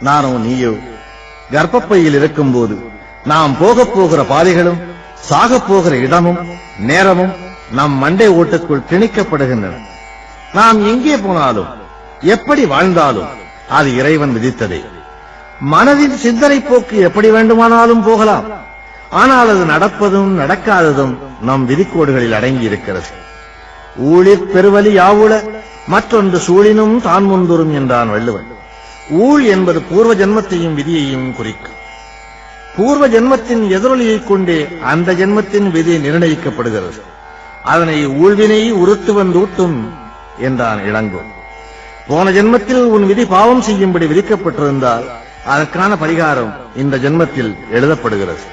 நானோ நீயோ கர்ப்பப்பையில் இருக்கும் போது நாம் போகிற பாதைகளும் சாகப் போகிற இடமும் நேரமும் நம் மண்டை ஓட்டுக்குள் திணிக்கப்படுகின்றன. நாம் எங்கே போனாலும் எப்படி வாழ்ந்தாலும் அது இறைவன் விதித்ததே. மனதின் சிந்தனை போக்கு எப்படி வேண்டுமானாலும் போகலாம். ஆனால் அது நடப்பதும் நடக்காததும் நம் விதிக்கோடுகளில் அடங்கி இருக்கிறது. ஊழிற் பெருவலி யாவுள மற்றொன்று சூழினும் தான் முந்துரும் என்றான் வள்ளுவன். ஊழ் என்பது பூர்வ ஜென்மத்தையும் விதியையும் குறிக்கும். பூர்வ ஜென்மத்தின் எதிரொலியைக் கொண்டே அந்த ஜென்மத்தின் விதி நிர்ணயிக்கப்படுகிறது. அதனை ஊழ்வினை உறுத்து வந்தூட்டும் என்றான் இளங்கோ. போன ஜென்மத்தில் உன் விதி பாவம் செய்யும்படி விதிக்கப்பட்டிருந்தால் அதற்கான பரிகாரம் இந்த ஜென்மத்தில் எழுதப்படுகிறது.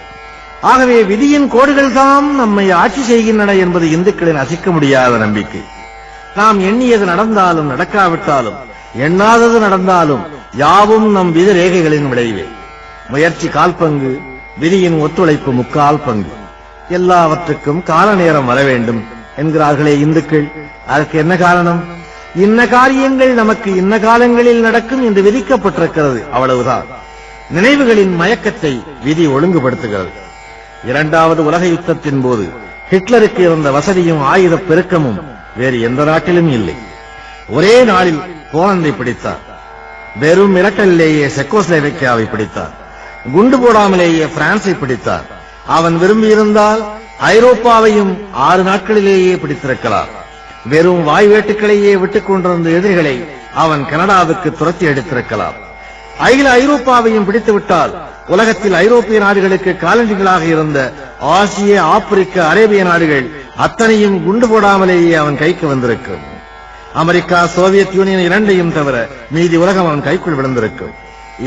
ஆகவே விதியின் கோடுகள் தாம் நம்மை ஆட்சி செய்கின்றன என்பது இந்துக்களின் அசைக்க முடியாத நம்பிக்கை. நாம் எண்ணியது நடந்தாலும் நடக்காவிட்டாலும் எண்ணாதது நடந்தாலும் யாவும் நம் விதி ரேகைகளின் விளைவே. முயற்சி 1/4 பங்கு, விதியின் ஒத்துழைப்பு 3/4 பங்கு. எல்லாவற்றுக்கும் கால நேரம் வர வேண்டும் என்கிறார்களே இந்துக்கள். அதற்கு என்ன காரணம்? இன்ன காரியங்கள் நமக்கு இன்ன காலங்களில் நடக்கும் என்று விதிக்கப்பட்டிருக்கிறது, அவ்வளவுதான். நினைவுகளின் மயக்கத்தை விதி ஒழுங்குபடுத்துகிறது. 2வது உலக யுத்தத்தின் போது ஹிட்லருக்கு இருந்த வசதியும் ஆயுத பெருக்கமும் வேறு எந்த நாட்டிலும் இல்லை. ஒரே நாளில் போலந்தை பிடித்தார். வெறும் மிரட்டலிலேயே செக்கோஸ்லோவேக்கியாவை பிடித்தார். குண்டு போடாமலேயே பிரான்சை பிடித்தார். அவன் விரும்பியிருந்தால் ஐரோப்பாவையும் 6 நாட்களிலேயே பிடித்திருக்கலாம். வெறும் வாய்வேட்டுக்களையே விட்டுக் கொண்டிருந்த எதிரிகளை அவன் கனடாவுக்கு துரத்தி எடுத்திருக்கலாம். அகில ஐரோப்பாவையும் பிடித்துவிட்டால் உலகத்தில் ஐரோப்பிய நாடுகளுக்கு காலனிகளாக இருந்த ஆசிய, ஆப்பிரிக்க, அரேபிய நாடுகள் அத்தனையும் குண்டு போடாமலேயே அவன் கைக்கு வந்திருக்கும். அமெரிக்கா, சோவியத் யூனியன் இரண்டையும் தவிர மீதி உலகம் அவன் கைக்குள் விழுந்திருக்கும்.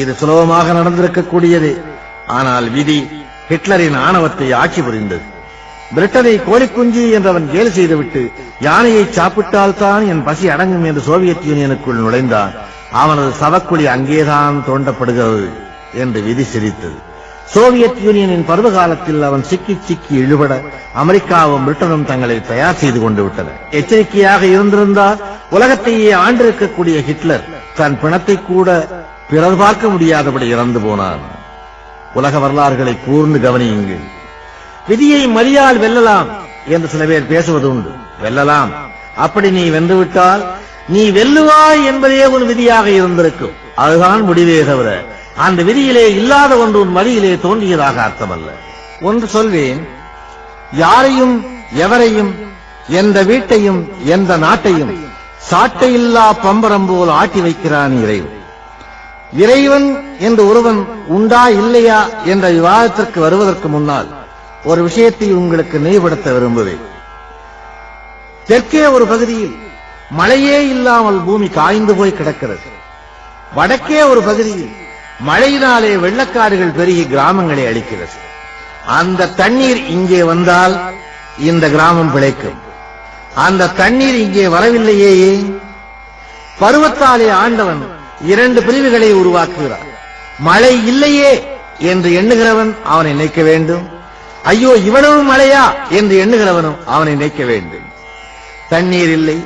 இது சுலபமாக நடந்திருக்கக்கூடியது. ஆனால் விதி ஹிட்லரின் ஆணவத்தை ஆட்சி புரிந்தது. பிரிட்டனை கோழிக்குஞ்சு என்றவன் கேலி செய்துவிட்டு யானையை சாப்பிட்டால்தான் என் பசி அடங்கும் என்று சோவியத் யூனியனுக்குள் நுழைந்தான். அவனது சவக்குழி அங்கேதான் தோண்டப்படுகிறது என்று விதி சிரித்தது. சோவியத் யூனியனின் பருவ காலத்தில் அவன் சிக்கி சிக்கி இழுபட அமெரிக்காவும் பிரிட்டனும் தங்களை தயார் செய்து கொண்டு விட்டன. எச்சரிக்கையாக இருந்திருந்தால் உலகத்தையே ஆண்டிருக்கக்கூடிய ஹிட்லர் தன் பிணத்தை கூட பிறர் பார்க்க முடியாதபடி இறந்து போனான். உலக வரலாறுகளை கூர்ந்து கவனியுங்கள். விதியை மரியால் வெல்லலாம் என்று சில பேர் பேசுவது உண்டு. வெல்லலாம். அப்படி நீ வென்றுவிட்டால் நீ வெல்லுவாய் என்பதே உன் விதியாக இருந்திருக்கும். அதுதான் முடிவே தவிர அந்த விதியிலே இல்லாத ஒன்று உன் வழியிலே தோன்றியதாக அர்த்தமல்ல. ஒன்று சொல்வேன், யாரையும் எவரையும் எந்த வீட்டையும் எந்த நாட்டையும் சாட்டையில்லா பம்பரம் போல் ஆட்டி வைக்கிறான் இறைவன். இறைவன் என்று ஒருவன் உண்டா இல்லையா என்ற விவாதத்திற்கு வருவதற்கு முன்னால் ஒரு விஷயத்தை உங்களுக்கு நினைவுபடுத்த விரும்புவேன். தெற்கே ஒரு பகுதியில் மழையே இல்லாமல் பூமி காய்ந்து போய் கிடக்கிறது. வடக்கே ஒரு பகுதியில் மழையினாலே வெள்ளக்காடுகள் பெருகி கிராமங்களை அளிக்கிறது. அந்த தண்ணீர் இங்கே வந்தால் இந்த கிராமம் பிழைக்கும். அந்த தண்ணீர் இங்கே வரவில்லையே. பருவத்தாலே ஆண்டவன் 2 பிரிவுகளை உருவாக்குகிறார். மழை இல்லையே என்று எண்ணுகிறவன் அவனை நினைக்க வேண்டும். ஐயோ இவ்வளவு மழையா என்று எண்ணுகிறவனும் அவனை நினைக்க வேண்டும். தண்ணீர் இல்லை,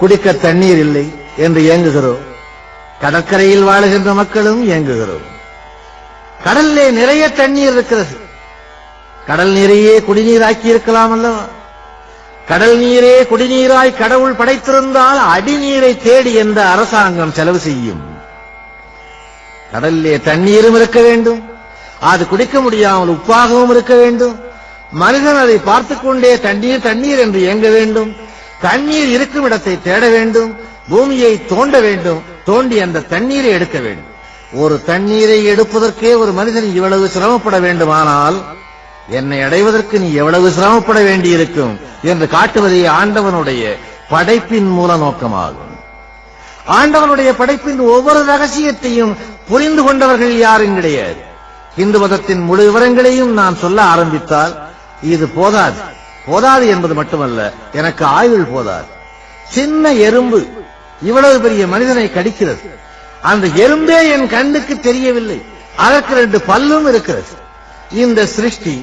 குடிக்க தண்ணீர் இல்லை என்று ஏங்குகிறோம். கடற்கரையில் வாழுகின்ற மக்களும் ஏங்குகிறோம். கடல்லே நிறைய தண்ணீர் இருக்கிறது. கடல் நீரையே குடிநீராக்கி இருக்கலாம் அல்லவா? கடல் நீரே குடிநீராய் கடவுள் படைத்திருந்தால் அடிநீரை தேடி என்ற அரசாங்கம் செலவு செய்யும். கடல்லே தண்ணீரும் இருக்க வேண்டும். அது குடிக்க முடியாமல் உப்பாகவும் இருக்க வேண்டும். மனிதன் அதை பார்த்துக் கொண்டே தண்ணீர் தண்ணீர் என்று ஏங்க வேண்டும். தண்ணீர் இருக்கும் இடத்தை தேட வேண்டும். பூமியை தோண்ட வேண்டும். தோண்டி அந்த தண்ணீரை எடுக்க வேண்டும். ஒரு தண்ணீரை எடுப்பதற்கே ஒரு மனிதன் இவ்வளவு சிரமப்பட வேண்டுமானால் என்னை அடைவதற்கு நீ எவ்வளவு சிரமப்பட வேண்டியிருக்கும் என்று காட்டுவதே ஆண்டவனுடைய படைப்பின் மூல நோக்கமாகும். ஆண்டவனுடைய படைப்பின் ஒவ்வொரு ரகசியத்தையும் புரிந்து கொண்டவர்கள் யாரும் கிடையாது. இந்து மதத்தின் முழு விவரங்களையும் நான் சொல்ல ஆரம்பித்தால் இது போதாது. போதாது என்பது மட்டுமல்ல, எனக்கு ஆயுள் போதாது. சின்ன எறும்பு இவ்வளவு பெரிய மனிதனை கடிக்கிறது. அந்த எறும்பே என் கண்ணுக்கு தெரியவில்லை. அதற்கு 2 பல்லும் இருக்கிறது. இந்த சிருஷ்டி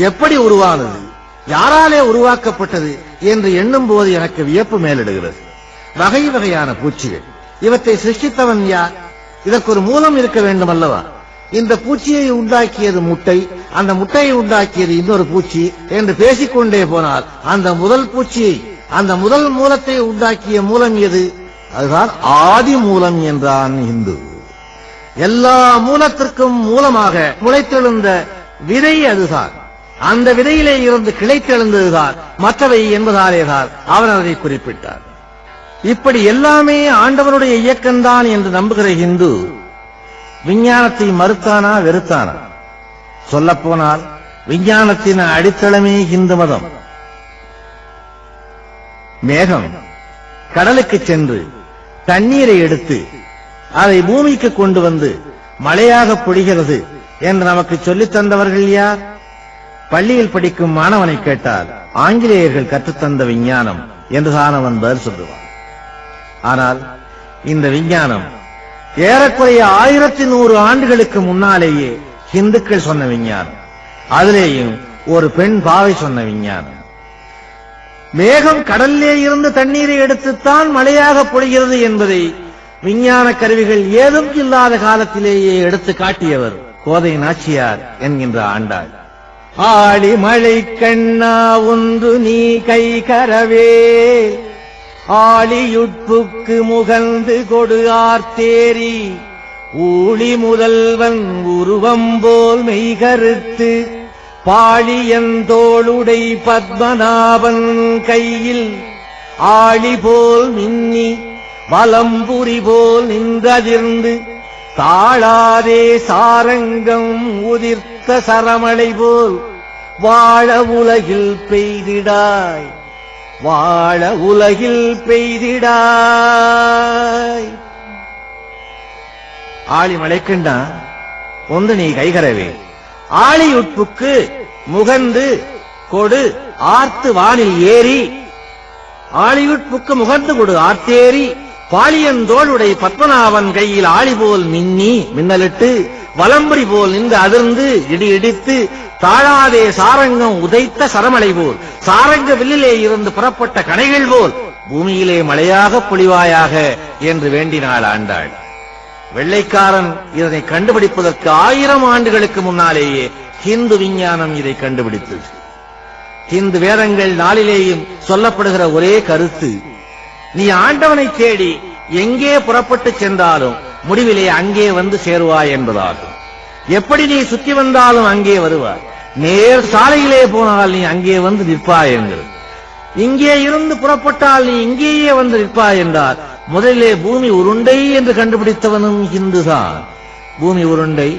எப்படி உருவானது, யாராலே உருவாக்கப்பட்டது என்று எண்ணும் போது எனக்கு வியப்பு மேலிடுகிறது. வகை வகையான பூச்சிகள், இவற்றை சிருஷ்டித்தவன் யார்? இதற்கு ஒரு மூலம் இருக்க வேண்டும் அல்லவா? இந்த பூச்சியை உண்டாக்கியது முட்டை, அந்த முட்டையை உண்டாக்கியது இன்னொரு பூச்சி என்று பேசிக்கொண்டே போனால் அந்த முதல் பூச்சியை, அந்த முதல் மூலத்தை உண்டாக்கிய மூலம் எது? அதுதான் ஆதி மூலம் என்றான் இந்து. எல்லா மூலத்திற்கும் மூலமாக முளைத்தெழுந்த விதை அதுதான். அந்த விதையிலே இருந்து கிளைத்தெழுந்ததுதான் மற்றவை என்பதாலேதான் அவர் அதை குறிப்பிட்டார். இப்படி எல்லாமே ஆண்டவனுடைய இயக்கம்தான் என்று நம்புகிற இந்து விஞ்ஞானத்தை மறுத்தானா வெறுத்தானா? சொல்லப்போனால் விஞ்ஞானத்தின் அடித்தளமே இந்து மதம். மேகம் கடலுக்கு சென்று தண்ணீரை எடுத்து அதை பூமிக்கு கொண்டு வந்து மழையாக பொழிகிறது என்று நமக்கு சொல்லித் தந்தவர்கள் யார்? பள்ளியில் படிக்கும் மாணவனை கேட்டால் ஆங்கிலேயர்கள் கற்றுத்தந்த விஞ்ஞானம் என்றுதான் அவன் பதில் சொல்லுவான். ஆனால் இந்த விஞ்ஞானம் ஏறக்குறைய 1100 ஆண்டுகளுக்கு முன்னாலேயே இந்துக்கள் சொன்ன விஞ்ஞானம். அதிலேயும் ஒரு பெண் பாவை சொன்ன விஞ்ஞானம். மேகம் கடலிலே இருந்து தண்ணீரை எடுத்துத்தான் மழையாக பொழிகிறது என்பதை விஞ்ஞான கருவிகள் ஏதும் இல்லாத காலத்திலேயே எடுத்து காட்டியவர் கோதை நாச்சியார் என்கின்ற ஆண்டாள். ஆழி மழை கண்ணா ஒன்று நீ கை கரவே, ஆழியுட்புக்கு முகந்து கொடு ஆர்த்தேரி, ஊழி முதல்வன் உருவம் போல் மெய்கருத்து, பாழியந்தோளுடை பத்மநாபன் கையில் ஆழி போல் மின்னி வலம்புரி போல் நின்றதிர்ந்து, தாழாதே சாரங்கம் உதிர்த்த சரமழை போல் வாழ உலகில் பெய்திடாய், வாழ உலகில் பெய்திடாய். ஆழி மழைக்கண்டா ஒன்று நீ கைகரவே, ஆழியுட்புக்கு முகந்து கொடு ஆர்த்து வானில் ஏறி, ஆழியுட்புக்கு முகந்து கொடு ஆர்த்தேரி, பாளியந்தோளுடை பத்மநாபன் கையில் ஆளி போல் மின்னி மின்னலிட்டு, வலம்புரி போல் நின்று அதிர்ந்து இடி இடித்து, தாழாதே சாரங்கம் உதைத்த சரமழை போல், சாரங்க வில்லிலே இருந்து புறப்பட்ட கணைகள் போல் பூமியிலே மழையாக பொழிவாயாக என்று வேண்டினாள் ஆண்டாள். வெள்ளைக்காரன் இதனை கண்டுபிடிப்பதற்கு 1000 ஆண்டுகளுக்கு முன்னாலேயே ஹிந்து விஞ்ஞானம் இதை கண்டுபிடித்தது. ஹிந்து வேதங்கள் நாளிலேயும் சொல்லப்படுகிற ஒரே கருத்து, நீ ஆண்டவனை தேடி எங்கே புறப்பட்டு சென்றாலும் முடிவிலே அங்கே வந்து சேருவாய் என்பதாகும். எப்படி நீ சுற்றி வந்தாலும் அங்கே வருவாய், நேர் சாலையிலே போனால் நீ அங்கே வந்து நிற்பாய் என்கிறது. இங்கே இருந்து புறப்பட்டால் நீ இங்கேயே வந்து நிற்பாய் என்றார். முதலிலே பூமி உருண்டை என்று கண்டுபிடித்தவனும் ஹிந்துதான். பூமி உருண்டை,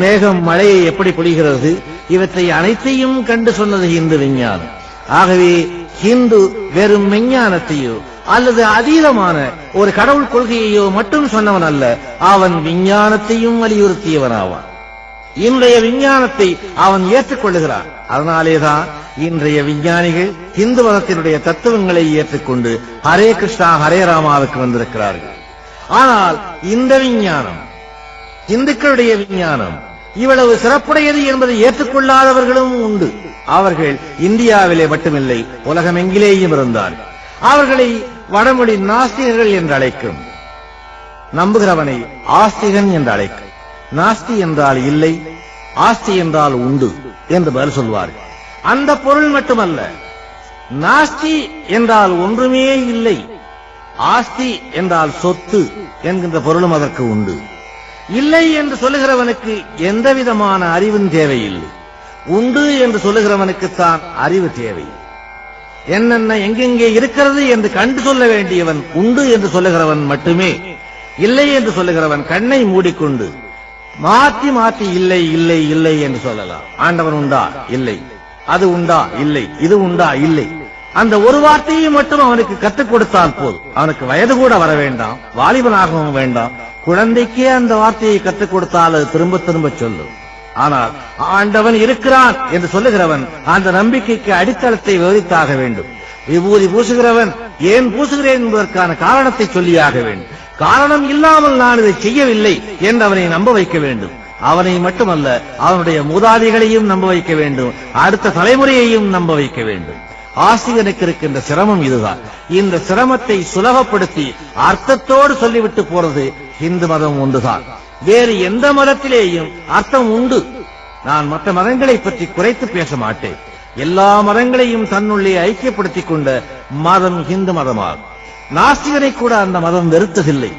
மேகம் மழையை எப்படி பொழிகிறது, இவற்றை அனைத்தையும் கண்டு சொன்னது ஹிந்து விஞ்ஞானம். ஆகவே ஹிந்து வெறும் விஞ்ஞானத்தையோ அல்லது அதீதமான ஒரு கடவுள் கொள்கையையோ மட்டும் சொன்னவன் அல்ல, அவன் விஞ்ஞானத்தையும் வலியுறுத்தியவனாவான். இன்றைய விஞ்ஞானத்தை அவன் ஏற்றுக்கொள்ளுகிறான். அதனாலேதான் இன்றைய விஞ்ஞானிகள் இந்து மதத்தினுடைய தத்துவங்களை ஏற்றுக்கொண்டு ஹரே கிருஷ்ணா ஹரே ராமாவுக்கு வந்திருக்கிறார்கள். ஆனால் இந்த விஞ்ஞானம், இந்துக்களுடைய விஞ்ஞானம் இவ்வளவு சிறப்புடையது என்பதை ஏற்றுக்கொள்ளாதவர்களும் உண்டு. அவர்கள் இந்தியாவிலே மட்டுமில்லை, உலகமெங்கிலேயும் இருந்தார்கள். அவர்களை வடமொழி நாஸ்திகர்கள் என்று அழைக்கும், நம்புகிறவனை ஆஸ்திகன் என்று அழைக்கும். நாஸ்தி என்றால் இல்லை, ஆஸ்தி என்றால் உண்டு என்று பதில் சொல்வார்கள். அந்த பொருள் மட்டுமல்ல, நாஸ்தி என்றால் ஒன்றுமே இல்லை, ஆஸ்தி என்றால் சொத்து என்கின்ற பொருளும் அதற்கு உண்டு. இல்லை என்று சொல்லுகிறவனுக்கு எந்த விதமான அறிவும் தேவையில்லை, உண்டு என்று சொல்லுகிறவனுக்குத்தான் அறிவு தேவை. என்னென்ன எங்கெங்கே இருக்கிறது என்று கண்டு சொல்ல வேண்டியவன் உண்டு என்று சொல்லுகிறவன் மட்டுமே. இல்லை என்று சொல்லுகிறவன் கண்ணை மூடிக்கொண்டு மாற்றி மாற்றி இல்லை இல்லை இல்லை என்று சொல்லலாம். ஆண்டவன் உண்டா? இல்லை. அது உண்டா? இல்லை. இது உண்டா? இல்லை. அந்த ஒரு வார்த்தையை மட்டும் அவனுக்கு கற்றுக் கொடுத்தால் போதும். அவனுக்கு வயது கூட வர வேண்டாம், வாலிபனாகவும் வேண்டாம். குழந்தைக்கே அந்த வார்த்தையை கற்றுக் கொடுத்தால் அது திரும்ப திரும்ப சொல்லும். ஆனால் ஆண்டவன் இருக்கிறான் என்று சொல்லுகிறவன் அந்த நம்பிக்கைக்கு அடித்தளத்தை விவரித்தாக வேண்டும். விபூதி பூசுகிறவன் ஏன் பூசுகிறேன் என்பதற்கான காரணத்தை சொல்லியாக வேண்டும். காரணம் இல்லாமல் நான் இதை செய்யவில்லை என்று அவனை நம்ப வைக்க வேண்டும். அவனை மட்டுமல்ல, அவனுடைய மூதாதிகளையும் நம்ப வைக்க வேண்டும், அடுத்த தலைமுறையையும் நம்ப வைக்க வேண்டும். ஆசிரியனுக்கு இருக்கின்ற சிரமம் இதுதான். இந்த சிரமத்தை சுலபப்படுத்தி அர்த்தத்தோடு சொல்லிவிட்டு போறது இந்து மதம் ஒன்றுதான். வேறு எந்த மதத்திலேயும் அர்த்தம் உண்டு. நான் மற்ற மதங்களை பற்றி குறைத்து பேச மாட்டேன். எல்லா மதங்களையும் தன்னுள்ளே ஐக்கியப்படுத்திக் கொண்ட மதம் இந்து மதமாகும். நாஸ்திகனை கூட அந்த மதம் வெறுத்ததில்லை.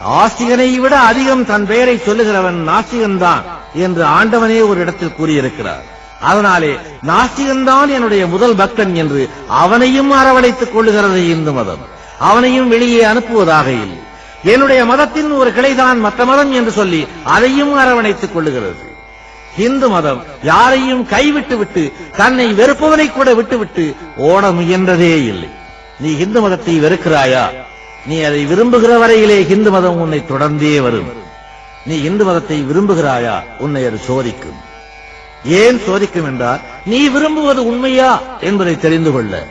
ஆஸ்திகனை விட அதிகம் தன் பெயரை சொல்லுகிறவன் நாஸ்திகன்தான் என்று ஆண்டவனே ஒரு இடத்தில் கூறியிருக்கிறார். அதனாலே நாஸ்திகன்தான் என்னுடைய முதல் பக்தன் என்று அவனையும் அரவணைத்துக் கொள்ளுகிறது இந்து மதம். அவனையும் வெளியே அனுப்புவதாக இல்லை. என்னுடைய மதத்தின் ஒரு கிளைதான் மற்ற மதம் என்று சொல்லி அதையும் அரவணைத்துக் கொள்ளுகிறது. இந்து மதம் யாரையும் கைவிட்டு விட்டு தன்னை வெறுப்பவனை கூட விட்டுவிட்டு ஓட முயன்றதே இல்லை. நீ இந்து மதத்தை வெறுக்கிறாயா? நீ அதை விரும்புகிற வரையிலே இந்து மதம் உன்னை தொடர்ந்தே வரும். நீ இந்து மதத்தை விரும்புகிறாயா? உன்னை அது சோதிக்கும். ஏன் சோதிக்கும் என்றால், நீ விரும்புவது உண்மையா என்பதை தெரிந்து கொள்ள.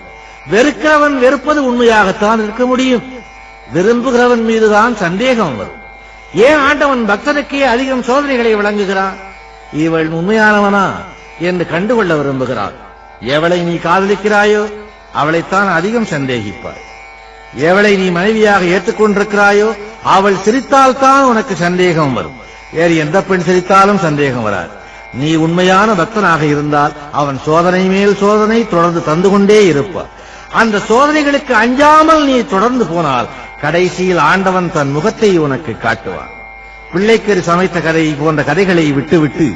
வெறுக்கிறவன் வெறுப்பது உண்மையாகத்தான் இருக்க முடியும். விரும்புகிறவன் மீதுதான் சந்தேகம் வரும். ஏன் ஆண்டவன் பக்தனுக்கே அதிகம் சோதனைகளை வழங்குகிறான்? இவள் உண்மையானவனா என்று கண்டுகொள்ள விரும்புகிறான். எவளை நீ காதலிக்கிறாயோ அவளைத்தான் அதிகம் சந்தேகிப்பாய். எவளை நீ மனைவியாக ஏற்றுக்கொண்டிருக்கிறாயோ அவள் சிரித்தால்தான் உனக்கு சந்தேகம் வரும். வேறு எந்த பெண் சிரித்தாலும் சந்தேகம் வராது. நீ உண்மையான பக்தனாக இருந்தால் அவன் சோதனை மேல் சோதனை தொடர்ந்து தந்து கொண்டே இருப்பார். அந்த சோதனைகளுக்கு அஞ்சாமல் நீ தொடர்ந்து போனால் கடைசியில் ஆண்டவன் தன் முகத்தை உனக்கு காட்டுவான். பிள்ளைக்கறி சமைத்த கதை போன்ற கதைகளை விட்டுவிட்டு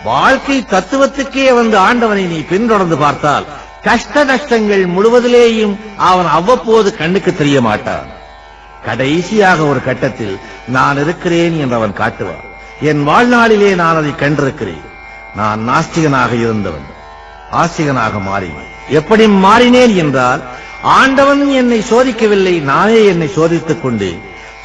வாழ்க்கை தத்துவத்துக்கே வந்து ஆண்டவனை நீ பின்தொடர்ந்து பார்த்தால் கஷ்ட நஷ்டங்கள் முழுவதிலேயும் அவன் அவ்வப்போது கண்ணுக்கு தெரிய மாட்டான். கடைசியாக ஒரு கட்டத்தில் நான் இருக்கிறேன் என்று அவன் காட்டுவான். என் வாழ்நாளிலே நான் அதை கண்டிருக்கிறேன். நான் நாஸ்திகனாக இருந்தவன் ஆஸ்திகனாக மாறினேன். எப்படி மாறினேன் என்றால், ஆண்டவன் என்னை சோதிக்கவில்லை, நானே என்னை சோதித்துக் கொண்டேன்.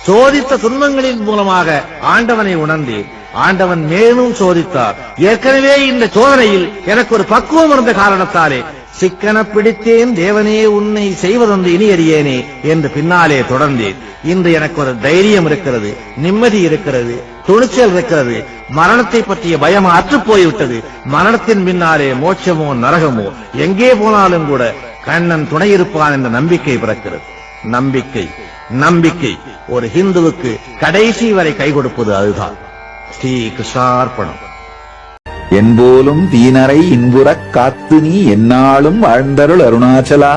சோதித்த துன்பங்களின் மூலமாக ஆண்டவனை உணர்ந்தேன். ஆண்டவன் மேலும் சோதித்தார். ஏற்கனவே இந்த சோதனையில் எனக்கு ஒரு பக்குவம் இருந்த காரணத்தாலே சிக்கன பிடித்தேன், தேவனே உன்னை செய்வதொன்று இனி அறியேனே என்று பின்னாலே தொடர்ந்தேன். இன்று எனக்கு ஒரு தைரியம் இருக்கிறது, நிம்மதி இருக்கிறது, துணிச்சல் இருக்கிறது. மரணத்தை பற்றிய பயம் அற்றுப் போய்விட்டது. மரணத்தின் பின்னாலே மோட்சமோ நரகமோ எங்கே போனாலும் கூட கண்ணன் துணை இருப்பான் என்ற நம்பிக்கை பிறக்கிறது. நம்பிக்கை நம்பிக்கை ஒரு ஹிந்துவுக்கு கடைசி வரை கை கொடுப்பது அதுதான். ஸ்ரீ கிருஷ்ணார்ப்பணம். என்போலும் தீனரை இன்புறக் காத்து நீ எந்நாளும் வாழ்ந்தருள் அருணாச்சலா.